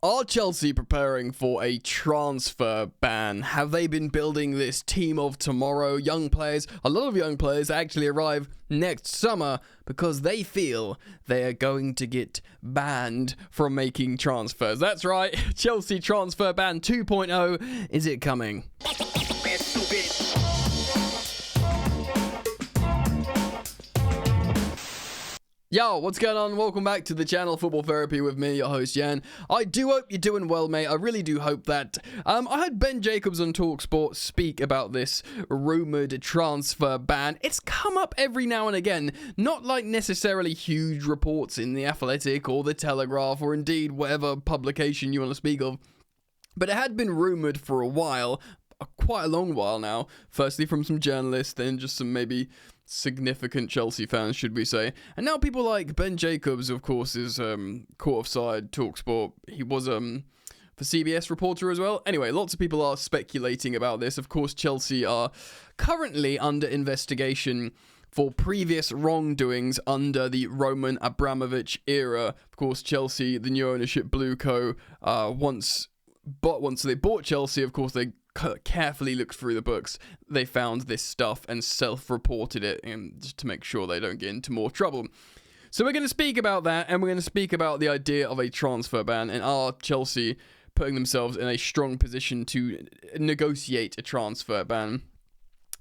Are Chelsea preparing for a transfer ban? Have they been building this team of tomorrow? Young players, a lot of young players actually arrive next summer because they feel they are going to get banned from making transfers. That's right, Chelsea transfer ban 2.0. Is it coming? Yo, what's going on? Welcome back to the channel Football Therapy with me, your host Jan. I do hope you're doing well, mate. I really do hope that. I heard Ben Jacobs on TalkSport speak about this rumoured transfer ban. It's come up every now and again, not like necessarily huge reports in The Athletic or The Telegraph or indeed whatever publication you want to speak of. But it had been rumoured for a while, quite a long while now. Firstly from some journalists, then just some maybe significant Chelsea fans, should we say. And now people like Ben Jacobs, of course, is caught offside TalkSport. He was the CBS reporter as well. Anyway, lots of people are speculating about this. Of course, Chelsea are currently under investigation for previous wrongdoings under the Roman Abramovich era. Of course, Chelsea, the new ownership, Blue Co, once they bought Chelsea, of course, they carefully looked through the books. They found this stuff and self-reported it, just to make sure they don't get into more trouble. So we're going to speak about that, and we're going to speak about the idea of a transfer ban, and are Chelsea putting themselves in a strong position to negotiate a transfer ban.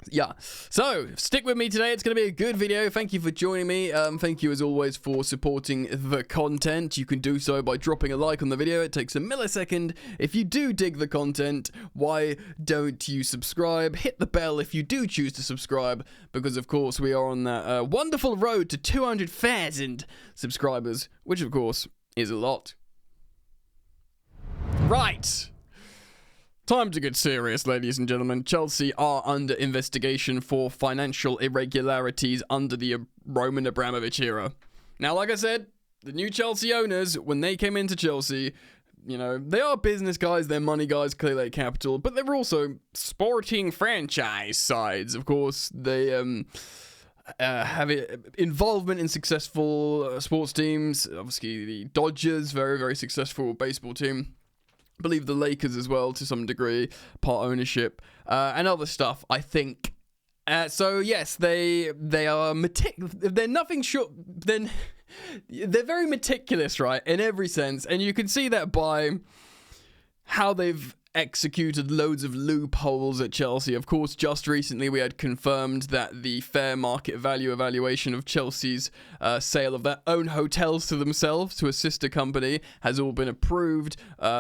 Yeah, so stick with me today. It's going to be a good video. Thank you for joining me. Thank you as always for supporting the content. You can do so by dropping a like on the video. It takes a millisecond. If you do dig the content, why don't you subscribe? Hit the bell if you do choose to subscribe, because of course we are on that wonderful road to 200,000 subscribers, which of course is a lot. Right. Time to get serious, ladies and gentlemen. Chelsea are under investigation for financial irregularities under the Roman Abramovich era. Now, like I said, the new Chelsea owners, when they came into Chelsea, you know, they are business guys, they're money guys, clear their capital, but they're also sporting franchise sides. Of course, they have involvement in successful sports teams. Obviously, the Dodgers, very, very successful baseball team. I believe the Lakers as well, to some degree, part ownership, and other stuff, I think. So yes, they are they're nothing short. They're very meticulous, right, in every sense, and you can see that by how they've executed loads of loopholes at Chelsea. Of course, just recently we had confirmed that the fair market value evaluation of Chelsea's sale of their own hotels to themselves, to a sister company, has all been approved.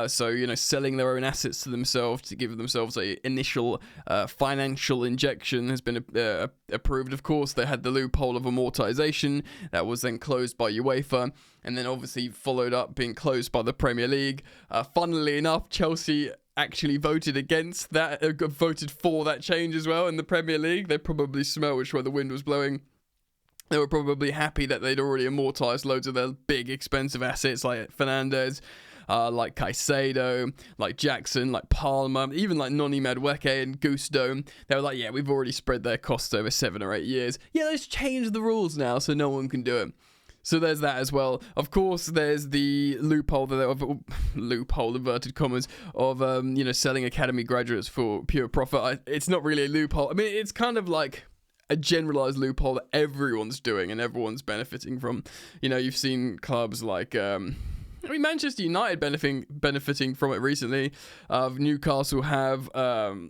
So, you know, selling their own assets to themselves to give themselves a initial financial injection has been approved. Of course, they had the loophole of amortization that was then closed by UEFA, and then obviously followed up being closed by the Premier League. Funnily enough, Chelsea actually voted against that, voted for that change as well in the Premier League. They probably smelled which way the wind was blowing. They were probably happy that they'd already amortized loads of their big expensive assets like Fernandes, like Caicedo, like Jackson, like Palmer, even like Noni Madueke and Gusto. They were like, yeah, we've already spread their costs over 7 or 8 years. Yeah, let's change the rules now so no one can do it. So there's that as well. Of course, there's the loophole, loophole, inverted commas, of, you know, selling academy graduates for pure profit. It's not really a loophole. I mean, it's kind of like a generalized loophole that everyone's doing and everyone's benefiting from. You know, you've seen clubs like, Manchester United benefiting from it recently. Newcastle have,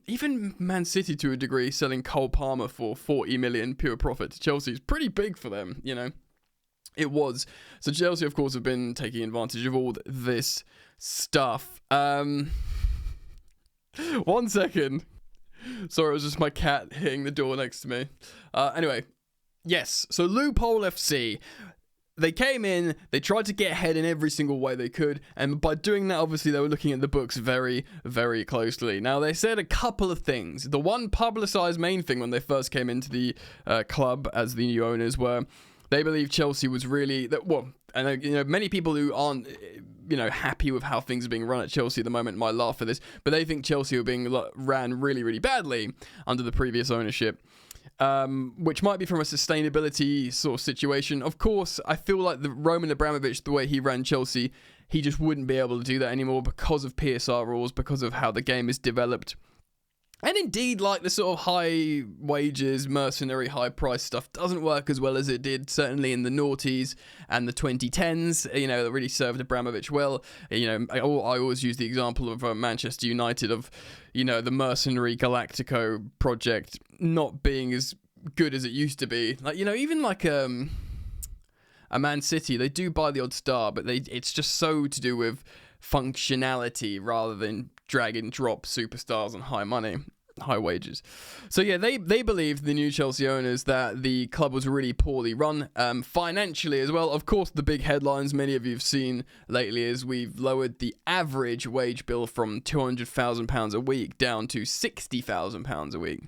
even Man City to a degree, selling Cole Palmer for 40 million pure profit to Chelsea. It's pretty big for them, you know. It was. So Chelsea, of course, have been taking advantage of all this stuff. 1 second. Sorry, it was just my cat hitting the door next to me. Anyway, yes. So Loophole FC. They came in, they tried to get ahead in every single way they could, and by doing that, obviously, they were looking at the books very, very closely. Now, they said a couple of things. The one publicised main thing when they first came into the club as the new owners were, they believe Chelsea was really, and you know, many people who aren't, you know, happy with how things are being run at Chelsea at the moment might laugh at this, but they think Chelsea were being ran really, really badly under the previous ownership. which might be from a sustainability sort of situation. Of course, I feel like the Roman Abramovich, the way he ran Chelsea, he just wouldn't be able to do that anymore because of PSR rules, because of how the game is developed. And indeed, like the sort of high wages, mercenary, high price stuff doesn't work as well as it did, certainly in the noughties and the 2010s, that really served Abramovich well. I always use the example of Manchester United, of, the mercenary Galactico project not being as good as it used to be. Like, even like a Man City, they do buy the odd star, but it's just so to do with functionality rather than drag and drop superstars on high wages. So yeah, they believed, the new Chelsea owners, that the club was really poorly run, financially as well. Of course, the big headlines many of you have seen lately is we've lowered the average wage bill from £200,000 a week down to £60,000 a week.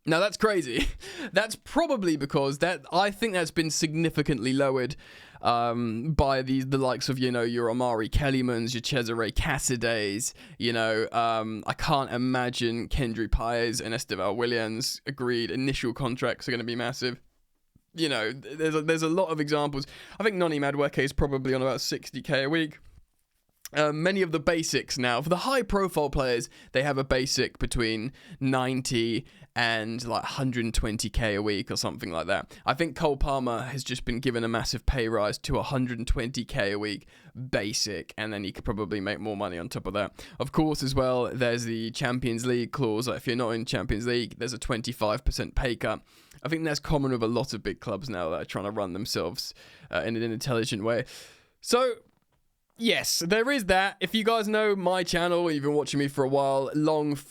Now, that's crazy. That's probably because I think that's been significantly lowered by the likes of, your Omari Kellymans, your Cesare Casadets, I can't imagine Kendry Páez and Esteval Williams agreed initial contracts are going to be massive. There's a lot of examples. I think Noni Madueke is probably on about 60k a week. Many of the basics now, for the high profile players, they have a basic between 90 and like 120k a week or something like that. I think Cole Palmer has just been given a massive pay rise to 120k a week basic, and then he could probably make more money on top of that. Of course, as well, there's the Champions League clause. Like, if you're not in Champions League, there's a 25% pay cut. I think that's common with a lot of big clubs now that are trying to run themselves in an intelligent way. So yes, there is that. If you guys know my channel, you've been watching me for a while,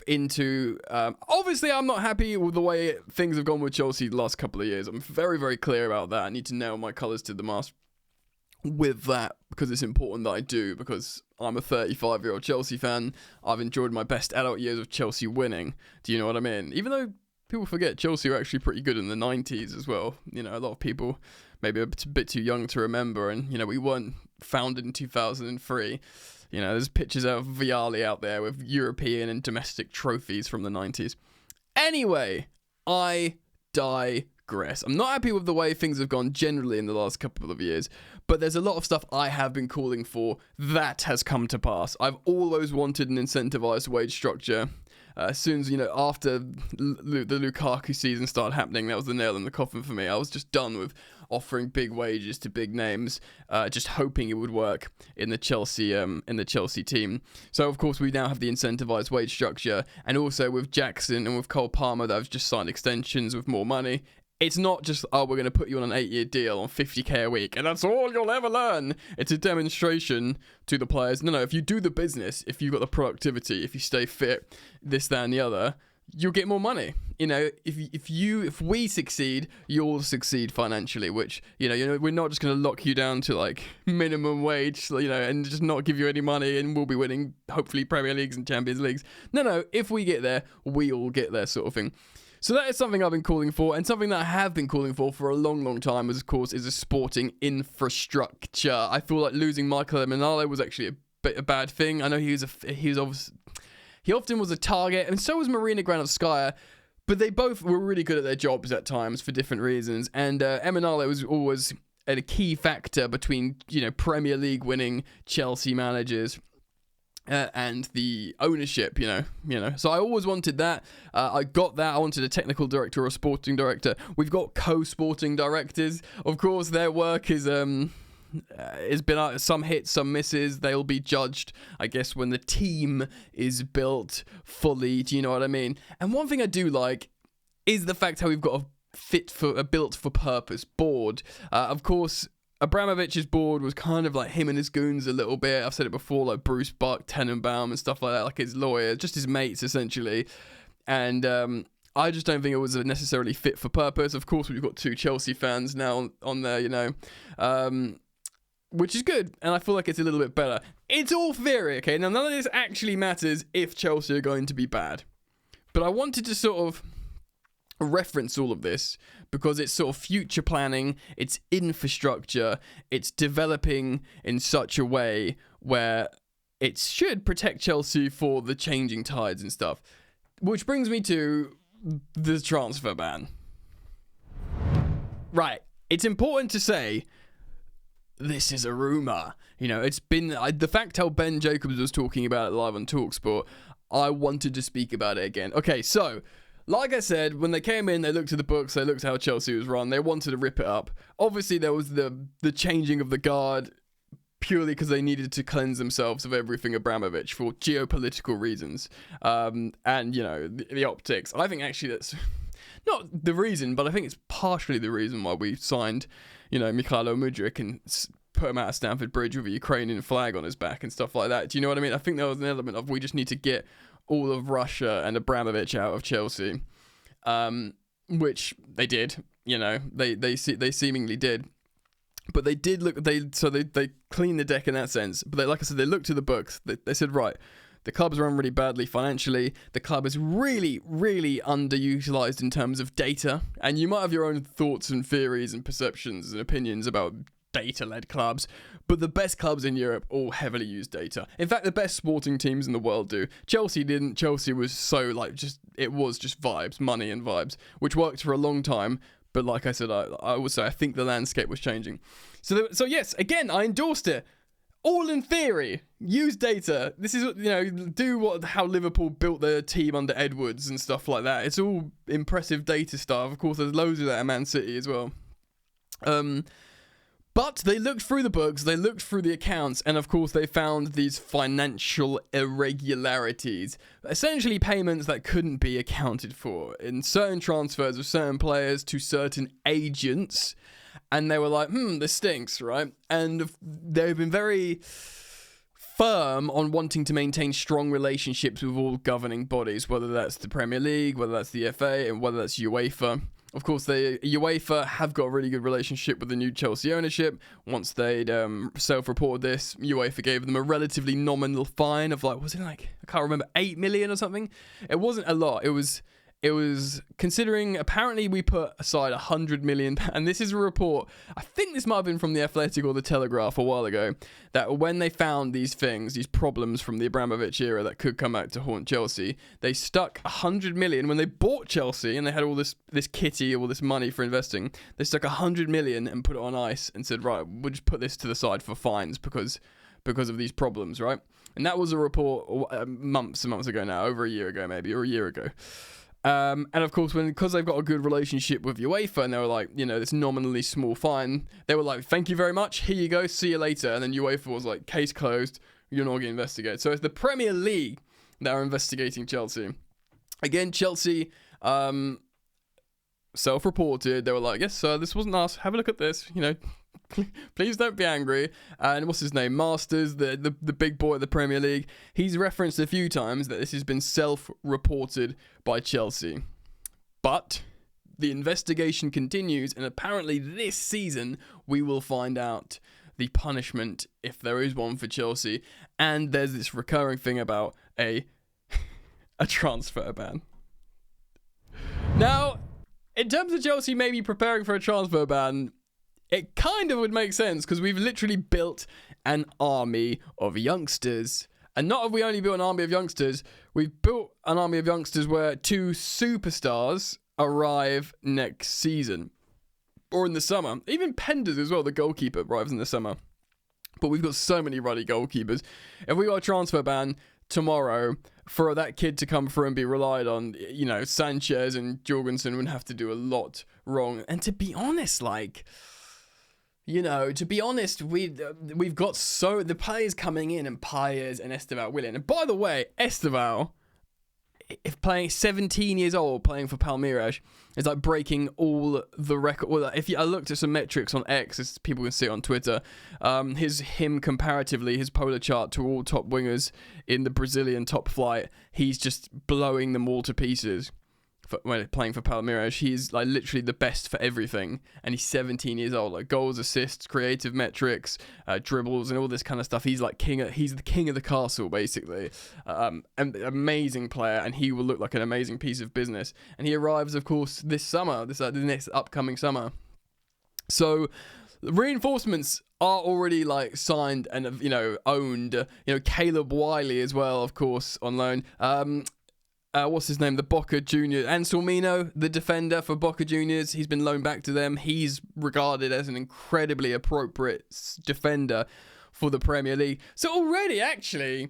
into... obviously, I'm not happy with the way things have gone with Chelsea the last couple of years. I'm very, very clear about that. I need to nail my colours to the mast with that, because it's important that I do, because I'm a 35-year-old Chelsea fan. I've enjoyed my best adult years of Chelsea winning. Do you know what I mean? Even though people forget Chelsea were actually pretty good in the 90s as well. A lot of people maybe a bit too young to remember, and we weren't founded in 2003. There's pictures of Vialli out there with European and domestic trophies from the 90s. Anyway, I digress. I'm not happy with the way things have gone generally in the last couple of years, but there's a lot of stuff I have been calling for that has come to pass. I've always wanted an incentivized wage structure. As soon as, after the Lukaku season started happening, that was the nail in the coffin for me. I was just done with offering big wages to big names, just hoping it would work in the Chelsea team. So, of course, we now have the incentivized wage structure, and also with Jackson and with Cole Palmer that have just signed extensions with more money. It's not just, we're going to put you on an 8-year deal on 50k a week, and that's all you'll ever learn. It's a demonstration to the players. No, if you do the business, if you've got the productivity, if you stay fit, this, that, and the other, you'll get more money. If we succeed, you'll succeed financially, which, we're not just going to lock you down to like minimum wage, and just not give you any money, and we'll be winning, hopefully, Premier Leagues and Champions Leagues. No, if we get there, we all get there, sort of thing. So that is something I've been calling for, and something that I have been calling for a long, long time, of course, is a sporting infrastructure. I feel like losing Michael Emenalo was actually a bad thing. I know he often was a target, and so was Marina Granovskaya, but they both were really good at their jobs at times for different reasons, and Emenalo was always a key factor between, Premier League winning Chelsea managers and the ownership, So I always wanted that. I got that. I wanted a technical director or a sporting director. We've got co-sporting directors. Of course, their work is it's been some hits, some misses. They'll be judged, I guess, when the team is built fully. Do you know what I mean? And one thing I do like is the fact how we've got a built for purpose board. Of course, Abramovich's board was kind of like him and his goons a little bit. I've said it before, like Bruce Buck, Tenenbaum and stuff like that, like his lawyer, just his mates essentially. And I just don't think it was necessarily fit for purpose. Of course, we've got 2 Chelsea fans now on there, which is good. And I feel like it's a little bit better. It's all theory, okay? Now, none of this actually matters if Chelsea are going to be bad. But I wanted to sort of reference all of this because it's sort of future planning, it's infrastructure, it's developing in such a way where it should protect Chelsea for the changing tides and stuff. Which brings me to the transfer ban. Right. It's important to say this is a rumor. You know, it's been the fact how Ben Jacobs was talking about it live on TalkSport. I wanted to speak about it again. Okay, so like I said, when they came in, they looked at the books, they looked at how Chelsea was run, they wanted to rip it up. Obviously, there was the changing of the guard purely because they needed to cleanse themselves of everything Abramovich for geopolitical reasons. And, you know, the optics. I think actually that's not the reason, but I think it's partially the reason why we signed, you know, Mikhailo Mudryk and put him out of Stamford Bridge with a Ukrainian flag on his back and stuff like that. Do you know what I mean? I think there was an element of we just need to get all of Russia and Abramovich out of Chelsea, which they did. You know, they seemingly did, but they did look. They cleaned the deck in that sense. But they, like I said, they looked to the books. They said, right, the club's run really badly financially. The club is really, really underutilized in terms of data. And you might have your own thoughts and theories and perceptions and opinions about data-led clubs, but the best clubs in Europe all heavily use data. In fact, the best sporting teams in the world do. Chelsea didn't. Chelsea was so it was just vibes, money and vibes, which worked for a long time. But like I said, I would say I think the landscape was changing. So yes, again, I endorsed it. All in theory, use data. This is, you know, do how Liverpool built their team under Edwards and stuff like that. It's all impressive data stuff. Of course, there's loads of that at Man City as well. But they looked through the books, they looked through the accounts, and of course they found these financial irregularities. Essentially payments that couldn't be accounted for in certain transfers of certain players to certain agents. And they were like, this stinks, right? And they've been very firm on wanting to maintain strong relationships with all governing bodies, whether that's the Premier League, whether that's the FA, and whether that's UEFA. Of course, UEFA have got a really good relationship with the new Chelsea ownership. Once they'd self-reported this, UEFA gave them a relatively nominal fine of I can't remember, 8 million or something. It wasn't a lot. It was considering, apparently we put aside 100 million, and this is a report, I think this might have been from the Athletic or the Telegraph a while ago, that when they found these problems from the Abramovich era that could come back to haunt Chelsea, they stuck 100 million, when they bought Chelsea and they had all this kitty, all this money for investing, they stuck 100 million and put it on ice and said, right, we'll just put this to the side for fines because of these problems, right? And that was a report months and months ago now, over a year ago maybe, or a year ago. And of course, because they've got a good relationship with UEFA, and they were like, you know, this nominally small fine, they were like, thank you very much, here you go, see you later. And then UEFA was like, case closed, you're not getting investigated. So it's the Premier League that are investigating Chelsea. Again, Chelsea self-reported, they were like, yes, this wasn't us, have a look at this, you know, please don't be angry. And what's his name? Masters, the big boy of the Premier League. He's referenced a few times that this has been self-reported by Chelsea. But the investigation continues, and apparently this season we will find out the punishment, if there is one, for Chelsea. And there's this recurring thing about a transfer ban. Now, in terms of Chelsea maybe preparing for a transfer ban, it kind of would make sense, because we've literally built an army of youngsters. And not have we only built an army of youngsters, we've built an army of youngsters where 2 superstars arrive next season. Or in the summer. Even Penders as well, the goalkeeper, arrives in the summer. But we've got so many ruddy goalkeepers. If we got a transfer ban tomorrow for that kid to come through and be relied on, you know, Sanchez and Jorgensen would have to do a lot wrong. And to be honest, we've got the players coming in, and Paez and Esteval Willian. And by the way, Esteval, if playing 17 years old, playing for Palmeiras, is like breaking all the record. Well, I looked at some metrics on X, as people can see it on Twitter, him comparatively, his polar chart to all top wingers in the Brazilian top flight, he's just blowing them all to pieces. When playing for Palmeiras, he's like literally the best for everything, and he's 17 years old. Like goals, assists, creative metrics, dribbles, and all this kind of stuff. He's the king of the castle, basically. An amazing player, and he will look like an amazing piece of business. And he arrives, of course, this summer, the next upcoming summer. So reinforcements are already signed and owned. Caleb Wiley as well, of course, on loan. what's his name? The Boca Juniors. Anselmino, the defender for Boca Juniors. He's been loaned back to them. He's regarded as an incredibly appropriate defender for the Premier League. So already, actually,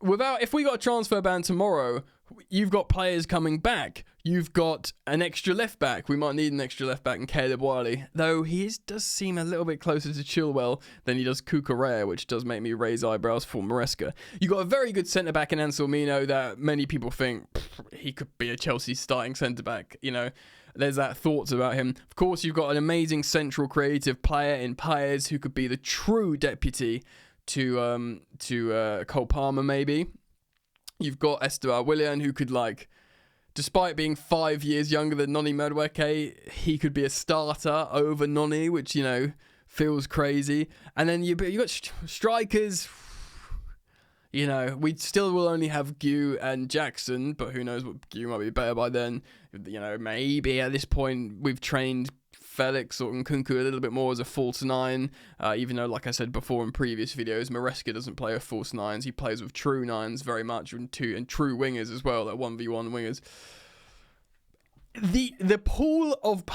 if we got a transfer ban tomorrow, you've got players coming back. You've got an extra left back. We might need an extra left back in Caleb Wiley, though does seem a little bit closer to Chilwell than he does Cucurella, which does make me raise eyebrows for Maresca. You got a very good centre back in Anselmino that many people think he could be a Chelsea starting centre back. You know, there's that thoughts about him. Of course, you've got an amazing central creative player in Paez who could be the true deputy to Cole Palmer, maybe. You've got Esteban Willian, who could, despite being 5 years younger than Noni Madueke, he could be a starter over Noni, which, feels crazy. And then you got strikers. We still will only have Gu and Jackson, but who knows what Gu might be better by then. Maybe at this point we've trained Felix or Nkunku a little bit more as a false nine, even though, like I said before in previous videos, Maresca doesn't play with false nines. He plays with true nines very much, and true wingers as well, like 1v1 wingers. The pool of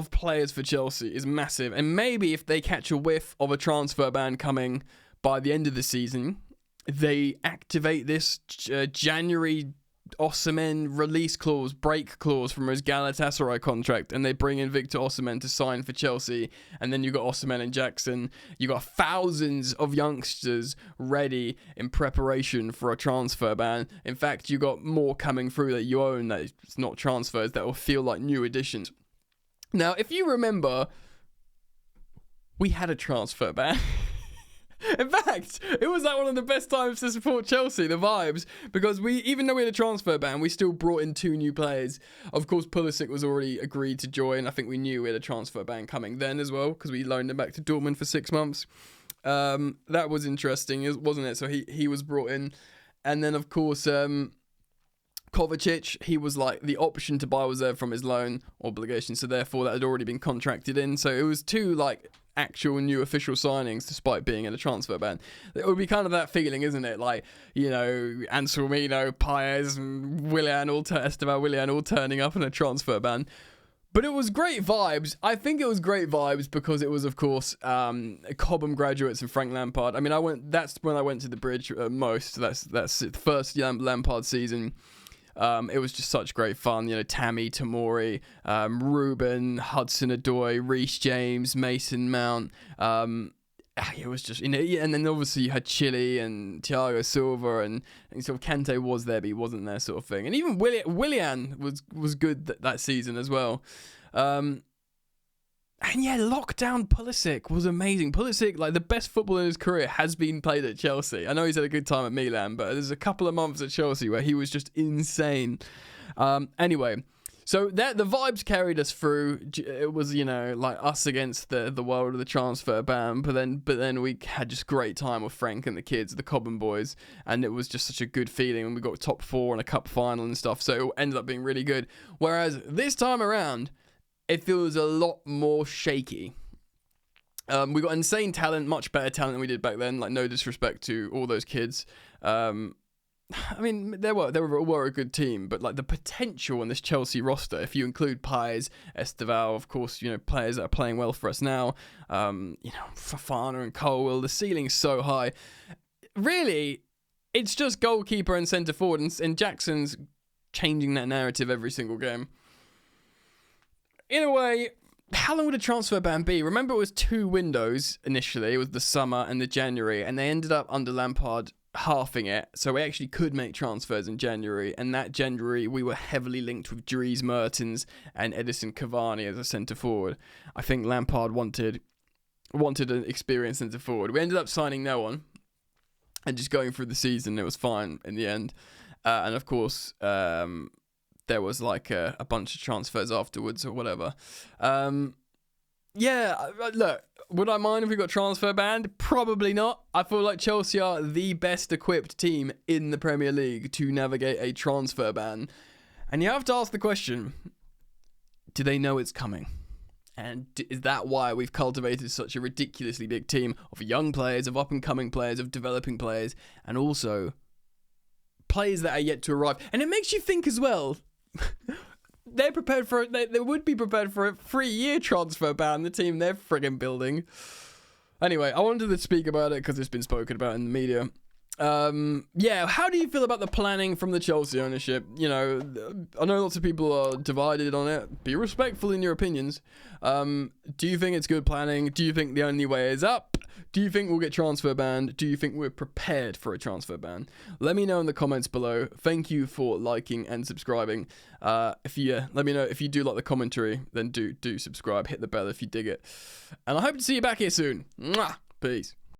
players for Chelsea is massive, and maybe if they catch a whiff of a transfer ban coming by the end of the season, they activate this January Osimhen release clause, break clause from his Galatasaray contract, and they bring in Victor Osimhen to sign for Chelsea, and then you got Osimhen and Jackson. You got thousands of youngsters ready in preparation for a transfer ban. In fact, you got more coming through that you own that it's not transfers that will feel like new additions. Now, if you remember, we had a transfer ban. In fact, it was one of the best times to support Chelsea, the vibes, because even though we had a transfer ban, we still brought in 2 new players. Of course, Pulisic was already agreed to join. I think we knew we had a transfer ban coming then as well, because we loaned him back to Dortmund for 6 months. That was interesting, wasn't it? So he was brought in. And then, of course, Kovacic, he was the option to buy was there from his loan obligation, so therefore that had already been contracted in. So it was 2 actual new official signings despite being in a transfer ban. It would be kind of that feeling, isn't it? Anselmino, Paez, and Esteban Willian all turning up in a transfer ban. But it was great vibes. I think it was great vibes because it was, of course, Cobham graduates and Frank Lampard. I mean, that's when I went to the bridge most. That's the first Lampard season. It was just such great fun. Tammy, Tamori, Ruben, Hudson-Odoi, Reece James, Mason Mount. It was just, and then obviously you had Chile and Thiago Silva and sort of Kante was there, but he wasn't there sort of thing. And even Willian was good that season as well. And yeah, lockdown Pulisic was amazing. Pulisic, the best football in his career has been played at Chelsea. I know he's had a good time at Milan, but there's a couple of months at Chelsea where he was just insane. Anyway, so the vibes carried us through. It was, us against the world of the transfer ban, but then we had just great time with Frank and the kids, the Cobham boys, and it was just such a good feeling. And we got top 4 in a cup final and stuff, so it ended up being really good. Whereas this time around, it feels a lot more shaky. We got insane talent, much better talent than we did back then. No disrespect to all those kids. I mean, they were a good team, but the potential in this Chelsea roster, if you include Paez, Esteval, of course, players that are playing well for us now, Fofana and Colwell, the ceiling's so high. Really, it's just goalkeeper and centre forward, and Jackson's changing that narrative every single game. In a way, how long would a transfer ban be? Remember, it was 2 windows initially. It was the summer and the January, and they ended up under Lampard halving it. So we actually could make transfers in January, and that January we were heavily linked with Dries Mertens and Edison Cavani as a centre forward. I think Lampard wanted an experienced centre forward. We ended up signing no one and just going through the season. It was fine in the end, and of course, there was a bunch of transfers afterwards or whatever. Look, would I mind if we got transfer banned? Probably not. I feel like Chelsea are the best equipped team in the Premier League to navigate a transfer ban. And you have to ask the question, do they know it's coming? And is that why we've cultivated such a ridiculously big team of young players, of up-and-coming players, of developing players, and also players that are yet to arrive. And it makes you think as well. They're prepared for it. They would be prepared for a 3-year transfer ban, the team they're friggin' building. Anyway, I wanted to speak about it because it's been spoken about in the media. Yeah, how do you feel about the planning from the Chelsea ownership? You know, I know lots of people are divided on it. Be respectful in your opinions. Do you think it's good planning? Do you think the only way is up? Do you think we'll get transfer banned? Do you think we're prepared for a transfer ban? Let me know in the comments below. Thank you for liking and subscribing. Let me know if you do like the commentary, then do subscribe. Hit the bell if you dig it. And I hope to see you back here soon. Mwah! Peace.